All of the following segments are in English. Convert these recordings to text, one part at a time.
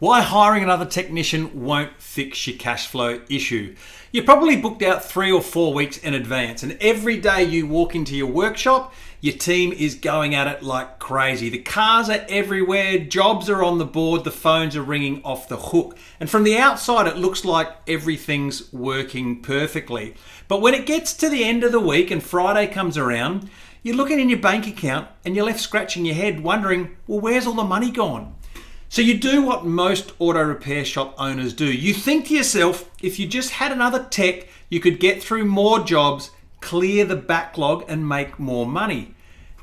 Why hiring another technician won't fix your cash flow issue. You're probably booked out 3 or 4 weeks in advance, and every day you walk into your workshop, your team is going at it like crazy. The cars are everywhere, jobs are on the board, the phones are ringing off the hook. And from the outside, it looks like everything's working perfectly. But when it gets to the end of the week and Friday comes around, you're looking in your bank account and you're left scratching your head wondering, well, where's all the money gone? So you do what most auto repair shop owners do. You think to yourself, if you just had another tech, you could get through more jobs, clear the backlog and make more money.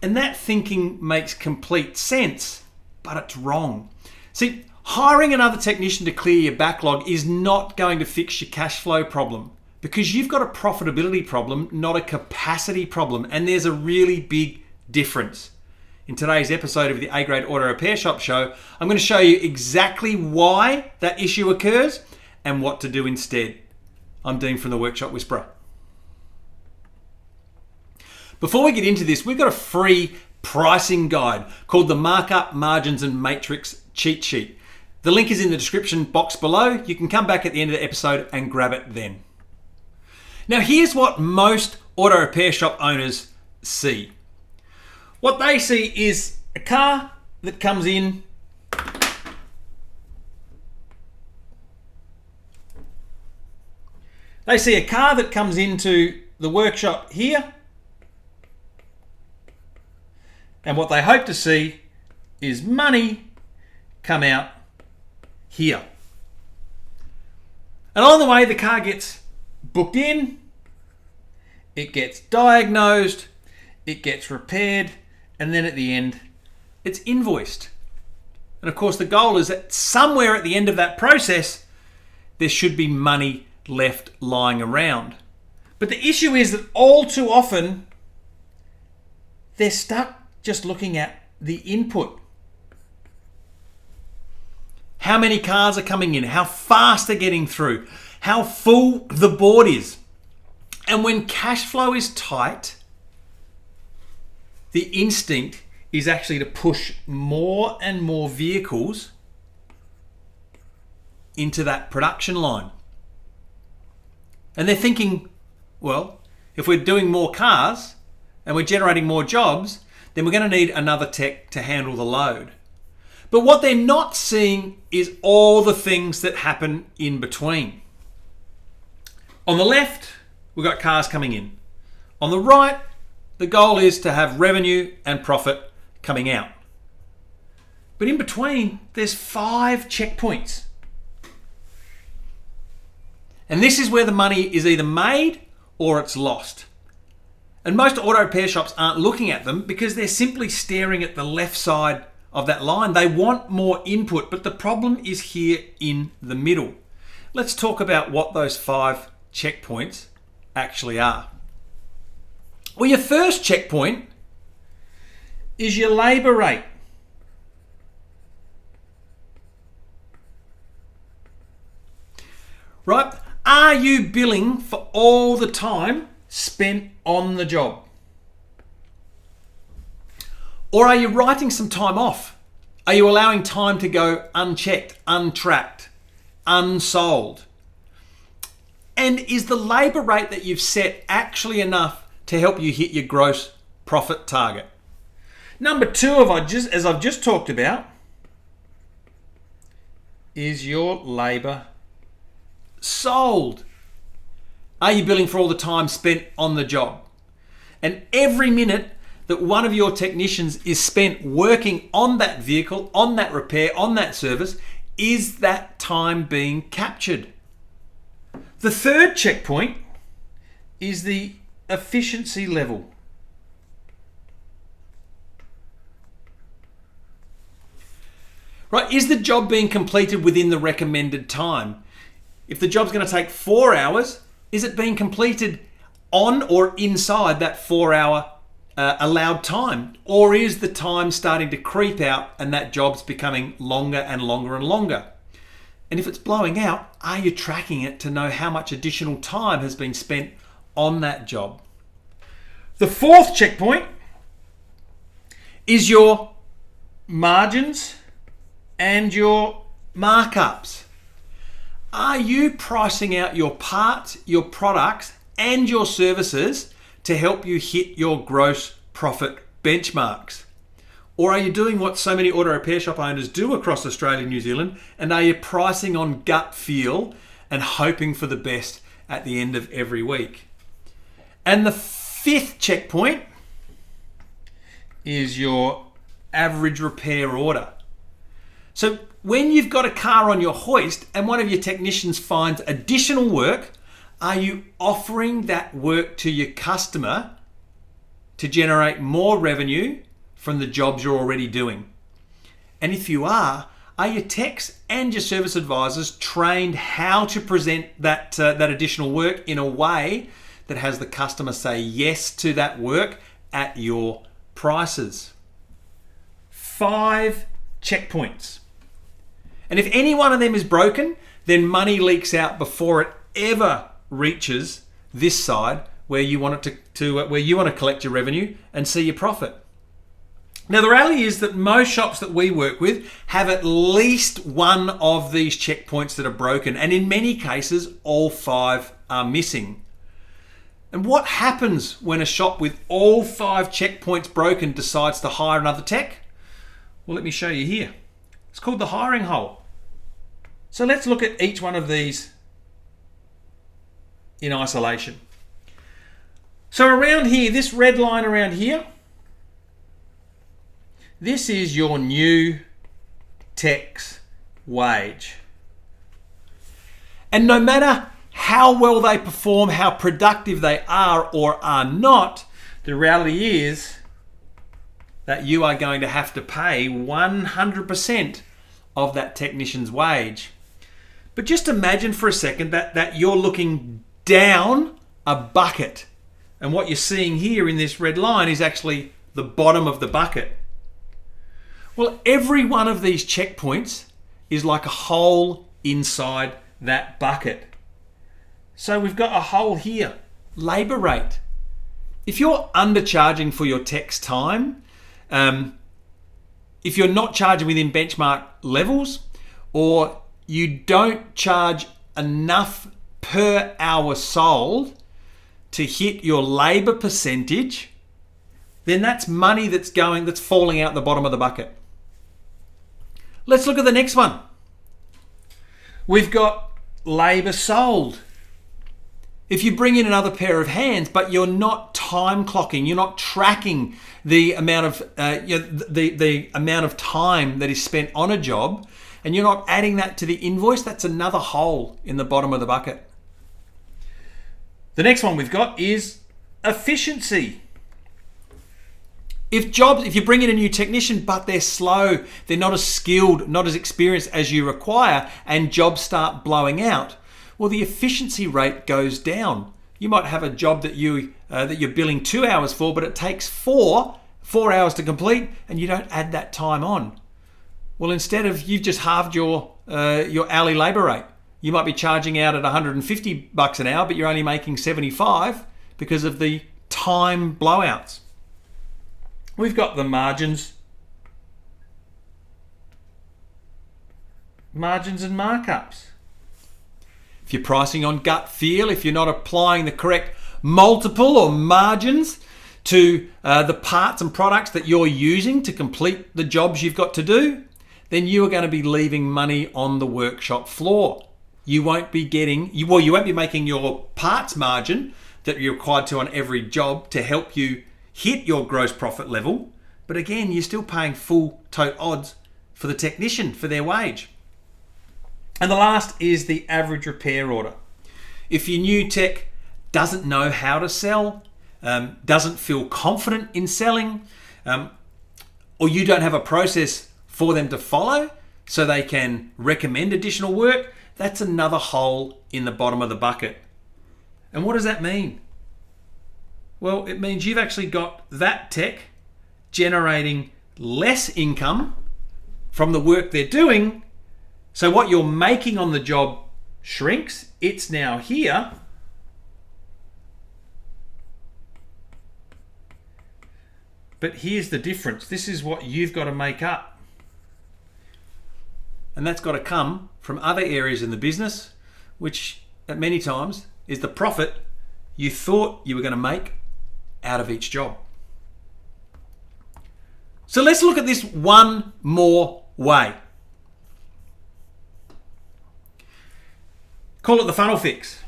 And that thinking makes complete sense, but it's wrong. See, hiring another technician to clear your backlog is not going to fix your cash flow problem because you've got a profitability problem, not a capacity problem. And there's a really big difference. In today's episode of the A-Grade Auto Repair Shop Show, I'm going to show you exactly why that issue occurs and what to do instead. I'm Dean from the Workshop Whisperer. Before we get into this, we've got a free pricing guide called the Markup, Margins and Matrix Cheat Sheet. The link is in the description box below. You can come back at the end of the episode and grab it then. Now here's what most auto repair shop owners see. What they see is a car that comes in, they see a car that comes into the workshop here, and what they hope to see is money come out here. And along the way, the car gets booked in, it gets diagnosed, it gets repaired, and then at the end, it's invoiced. And of course, the goal is that somewhere at the end of that process, there should be money left lying around. But the issue is that all too often, they're stuck just looking at the input. How many cars are coming in, how fast they're getting through, how full the board is. And when cash flow is tight, the instinct is actually to push more and more vehicles into that production line. And they're thinking, well, if we're doing more cars and we're generating more jobs, then we're going to need another tech to handle the load. But what they're not seeing is all the things that happen in between. On the left, we've got cars coming in. On the right, the goal is to have revenue and profit coming out. But in between, there's 5 checkpoints. And this is where the money is either made or it's lost. And most auto repair shops aren't looking at them because they're simply staring at the left side of that line. They want more input, but the problem is here in the middle. Let's talk about what those 5 checkpoints actually are. Well, your first checkpoint is your labour rate. Right? Are you billing for all the time spent on the job? Or are you writing some time off? Are you allowing time to go unchecked, untracked, unsold? And is the labour rate that you've set actually enough to help you hit your gross profit target? Number 2, as I've just talked about, is your labour sold. Are you billing for all the time spent on the job? And every minute that one of your technicians is spent working on that vehicle, on that repair, on that service, is that time being captured? The third checkpoint is the efficiency level. Right, is the job being completed within the recommended time? If the job's going to take 4 hours, is it being completed on or inside that 4-hour allowed time? Or is the time starting to creep out and that job's becoming longer and longer and longer? And if it's blowing out, are you tracking it to know how much additional time has been spent on that job? The fourth checkpoint is your margins and your markups. Are you pricing out your parts, your products, and your services to help you hit your gross profit benchmarks? Or are you doing what so many auto repair shop owners do across Australia and New Zealand, and are you pricing on gut feel and hoping for the best at the end of every week? And the fifth checkpoint is your average repair order. So when you've got a car on your hoist and one of your technicians finds additional work, are you offering that work to your customer to generate more revenue from the jobs you're already doing? And if you are your techs and your service advisors trained how to present that additional work in a way that has the customer say yes to that work at your prices? 5 checkpoints. And if any one of them is broken, then money leaks out before it ever reaches this side where you want it to where you want to collect your revenue and see your profit. Now, the reality is that most shops that we work with have at least one of these checkpoints that are broken, and in many cases, all 5 are missing. And what happens when a shop with all 5 checkpoints broken decides to hire another tech? Well, let me show you here. It's called the hiring hole. So let's look at each one of these in isolation. So around here, this red line around here, this is your new tech's wage. And no matter how well they perform, how productive they are or are not, the reality is that you are going to have to pay 100% of that technician's wage. But just imagine for a second that you're looking down a bucket, and what you're seeing here in this red line is actually the bottom of the bucket. Well, every one of these checkpoints is like a hole inside that bucket. So we've got a hole here, labour rate. If you're undercharging for your tech's time, if you're not charging within benchmark levels, or you don't charge enough per hour sold to hit your labour percentage, then that's money that's falling out the bottom of the bucket. Let's look at the next one. We've got labour sold. If you bring in another pair of hands, but you're not time clocking, you're not tracking the amount of the amount of time that is spent on a job, and you're not adding that to the invoice, that's another hole in the bottom of the bucket. The next one we've got is efficiency. If you bring in a new technician, but they're slow, they're not as skilled, not as experienced as you require, and jobs start blowing out, well, the efficiency rate goes down. You might have a job that you're billing 2 hours for, but it takes four hours to complete, and you don't add that time on. Well, instead of, you've just halved your hourly labour rate. You might be charging out at $150 an hour, but you're only making 75 because of the time blowouts. We've got the margins and markups. If you're pricing on gut feel, if you're not applying the correct multiple or margins to the parts and products that you're using to complete the jobs you've got to do, then you are going to be leaving money on the workshop floor. You won't be making your parts margin that you're required to on every job to help you hit your gross profit level, but again, you're still paying full tote odds for the technician for their wage. And the last is the average repair order. If your new tech doesn't know how to sell, doesn't feel confident in selling, or you don't have a process for them to follow so they can recommend additional work, that's another hole in the bottom of the bucket. And what does that mean? Well, it means you've actually got that tech generating less income from the work they're doing. So what you're making on the job shrinks. It's now here. But here's the difference. This is what you've got to make up. And that's got to come from other areas in the business, which at many times is the profit you thought you were going to make out of each job. So let's look at this one more way. Call it the funnel fix.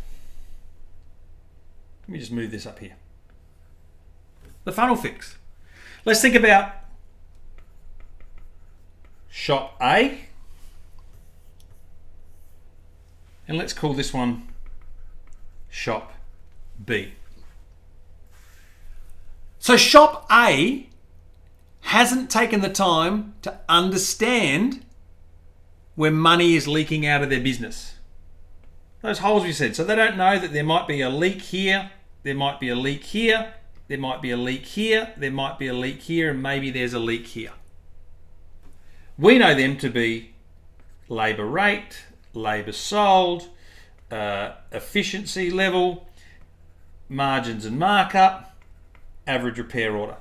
Let me just move this up here. The funnel fix. Let's think about shop A. And let's call this one shop B. So shop A hasn't taken the time to understand where money is leaking out of their business. Those holes we said. So they don't know that there might be a leak here, there might be a leak here, there might be a leak here, there might be a leak here, and maybe there's a leak here. We know them to be labour rate, labour sold, efficiency level, margins and markup, average repair order.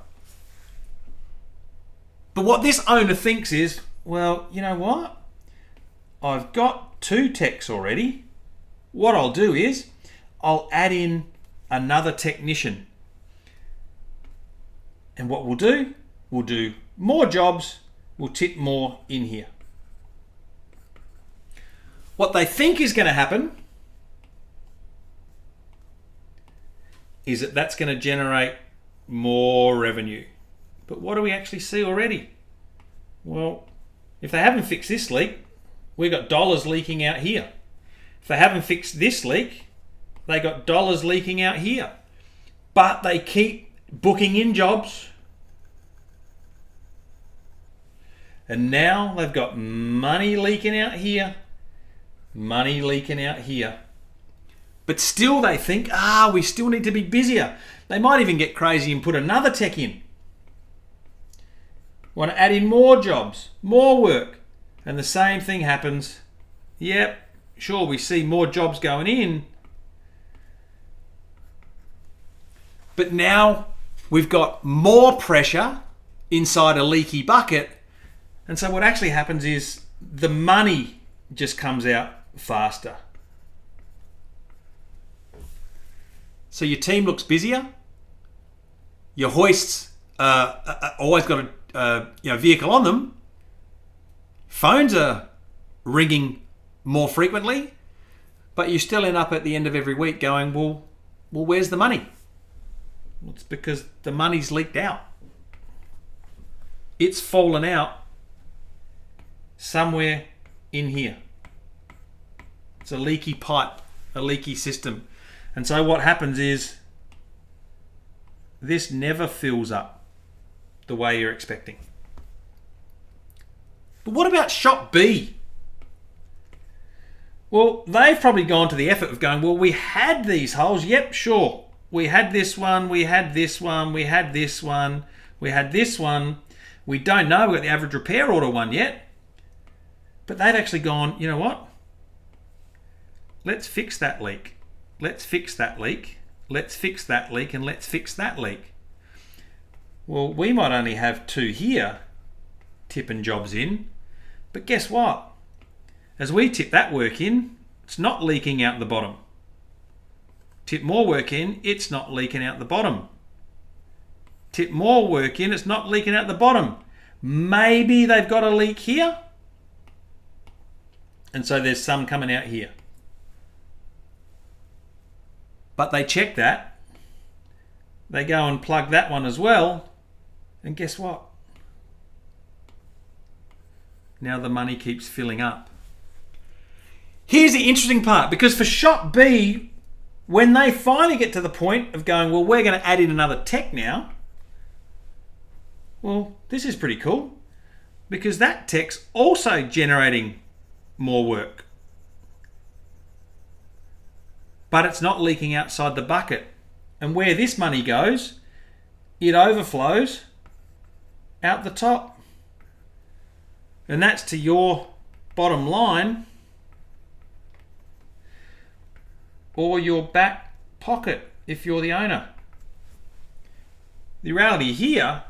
But what this owner thinks is, well, you know what? I've got 2 techs already. What I'll do is I'll add in another technician. And what we'll do more jobs, we'll tip more in here. What they think is going to happen is that that's going to generate more revenue. But what do we actually see already? Well, if they haven't fixed this leak, we've got dollars leaking out here. If they haven't fixed this leak, they got dollars leaking out here. But they keep booking in jobs. And now they've got money leaking out here, money leaking out here. But still they think, we still need to be busier. They might even get crazy and put another tech in. Want to add in more jobs, more work. And the same thing happens. Yep, sure, we see more jobs going in. But now we've got more pressure inside a leaky bucket. And so what actually happens is the money just comes out faster. So your team looks busier. Your hoists always got a vehicle on them. Phones are ringing more frequently, but you still end up at the end of every week going, well, where's the money? Well, it's because the money's leaked out. It's fallen out somewhere in here. It's a leaky pipe, a leaky system. And so what happens is this never fills up the way you're expecting. But what about shop B? Well, they've probably gone to the effort of going, well, we had these holes. Yep, sure. We had this one, we had this one, we had this one, we had this one. We don't know, we've got the average repair order one yet. But they've actually gone, you know what? Let's fix that leak. Let's fix that leak. Let's fix that leak, and let's fix that leak. Well, we might only have 2 here tipping jobs in, but guess what? As we tip that work in, it's not leaking out the bottom. Tip more work in, it's not leaking out the bottom. Tip more work in, it's not leaking out the bottom. Maybe they've got a leak here, and so there's some coming out here. But they check that. They go and plug that one as well. And guess what? Now the money keeps filling up. Here's the interesting part, because for shop B, when they finally get to the point of going, well, we're going to add in another tech now. Well, this is pretty cool, because that tech's also generating more work. But it's not leaking outside the bucket. And where this money goes, it overflows out the top. And that's to your bottom line or your back pocket if you're the owner. The reality here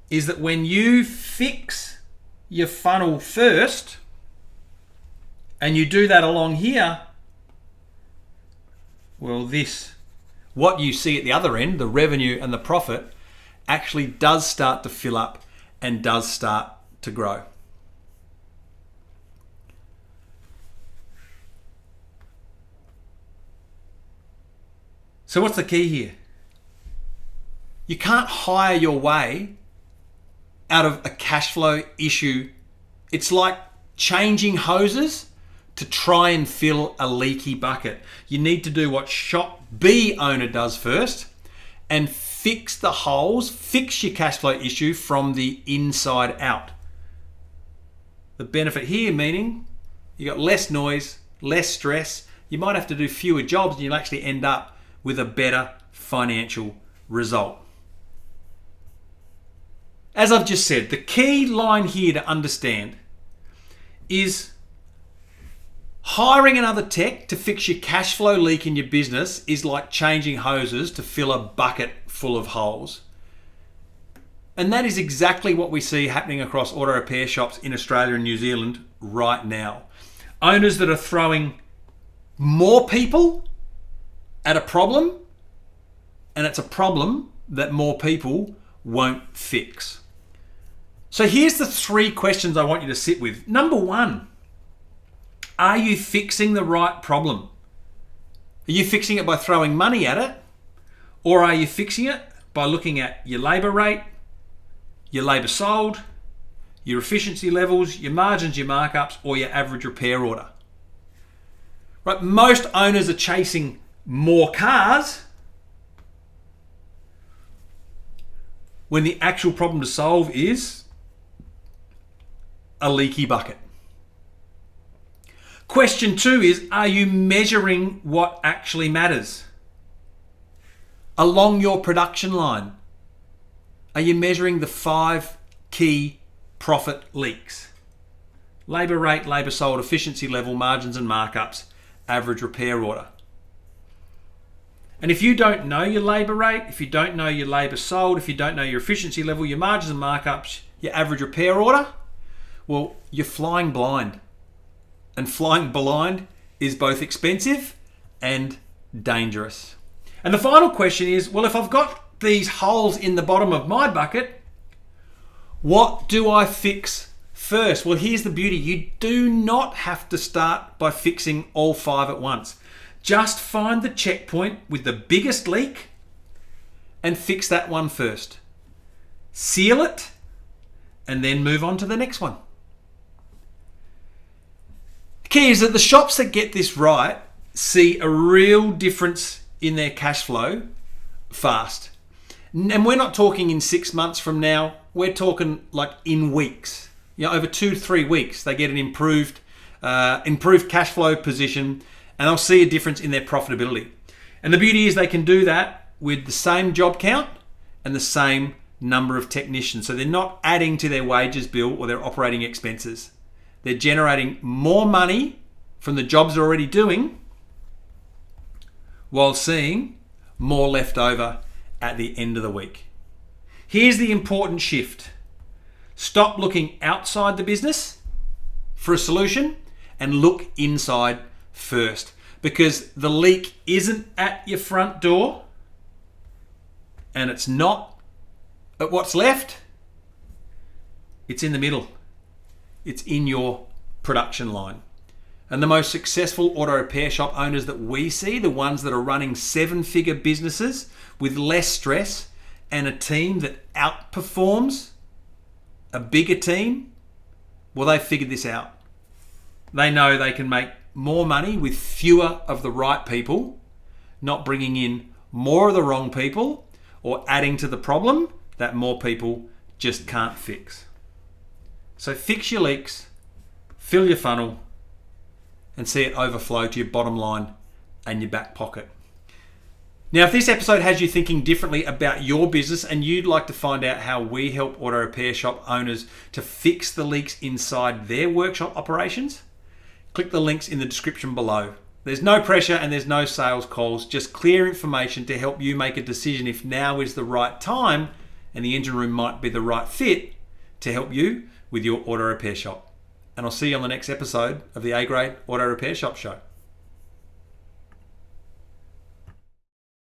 is that when you fix your funnel first, and you do that along here, well, what you see at the other end, the revenue and the profit, actually does start to fill up and does start to grow. So what's the key here? You can't hire your way out of a cash flow issue. It's like changing hoses to try and fill a leaky bucket. You need to do what shop B owner does first and fix the holes, fix your cash flow issue from the inside out. The benefit here meaning you got less noise, less stress. You might have to do fewer jobs and you'll actually end up with a better financial result. As I've just said, the key line here to understand is hiring another tech to fix your cash flow leak in your business is like changing hoses to fill a bucket full of holes. And that is exactly what we see happening across auto repair shops in Australia and New Zealand right now. Owners that are throwing more people at a problem, and it's a problem that more people won't fix. So here's the 3 questions I want you to sit with. Number 1, are you fixing the right problem? Are you fixing it by throwing money at it? Or are you fixing it by looking at your labour rate, your labour sold, your efficiency levels, your margins, your markups, or your average repair order? Right, most owners are chasing more cars when the actual problem to solve is a leaky bucket. Question 2 is, are you measuring what actually matters? Along your production line, are you measuring the 5 key profit leaks? Labour rate, labour sold, efficiency level, margins and markups, average repair order. And if you don't know your labour rate, if you don't know your labour sold, if you don't know your efficiency level, your margins and markups, your average repair order, well, you're flying blind. And flying blind is both expensive and dangerous. And the final question is, well, if I've got these holes in the bottom of my bucket, what do I fix first? Well, here's the beauty. You do not have to start by fixing all 5 at once. Just find the checkpoint with the biggest leak and fix that one first. Seal it and then move on to the next one. The key is that the shops that get this right see a real difference in their cash flow fast. And we're not talking in 6 months from now, we're talking like in weeks. Over 2-3 weeks, they get an improved cash flow position and they'll see a difference in their profitability. And the beauty is they can do that with the same job count and the same number of technicians. So they're not adding to their wages bill or their operating expenses. They're generating more money from the jobs they're already doing while seeing more left over at the end of the week. Here's the important shift. Stop looking outside the business for a solution and look inside first, because the leak isn't at your front door and it's not at what's left. It's in the middle. It's in your production line. And the most successful auto repair shop owners that we see, the ones that are running 7-figure businesses with less stress and a team that outperforms a bigger team, well, they figured this out. They know they can make more money with fewer of the right people, not bringing in more of the wrong people or adding to the problem that more people just can't fix. So fix your leaks, fill your funnel, and see it overflow to your bottom line and your back pocket. Now, if this episode has you thinking differently about your business and you'd like to find out how we help auto repair shop owners to fix the leaks inside their workshop operations, click the links in the description below. There's no pressure and there's no sales calls, just clear information to help you make a decision if now is the right time and the engine room might be the right fit to help you with your auto repair shop. And I'll see you on the next episode of the A Grade Auto Repair Shop Show.